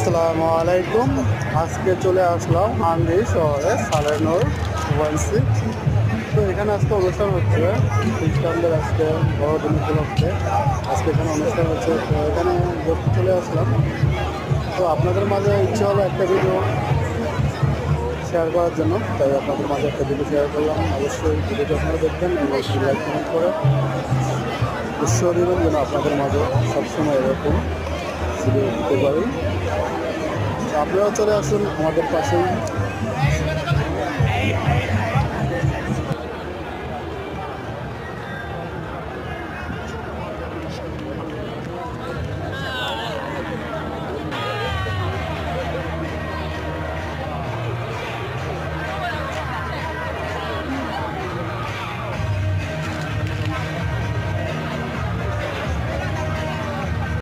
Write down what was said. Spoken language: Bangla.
আসসালামু আলাইকুম। আজকে চলে আসলাম আন্দি শহরে সালেনুর ওয়ানসি। তো এখানে আজকে অনুষ্ঠান হচ্ছে খ্রিস্টানদের আজকে বড়দিন উপলক্ষে। আজকে এখানে অনুষ্ঠান হচ্ছে, তো এখানে ঘুরতে চলে আসলাম। তো আপনাদের মাঝে ইচ্ছে হলো একটা ভিডিও শেয়ার করার জন্য, তাই আপনাদের মাঝে একটা ভিডিও শেয়ার করলাম। অবশ্যই ভিডিওটি আপনারা দেখবেন এবং লাইক কমেন্ট করে উৎসাহ দেবেন যেন আপনাদের মাঝে সবসময় এরকম ভিডিও দিতে পারি। আপনারাও চলে আসুন আমাদের পাশেই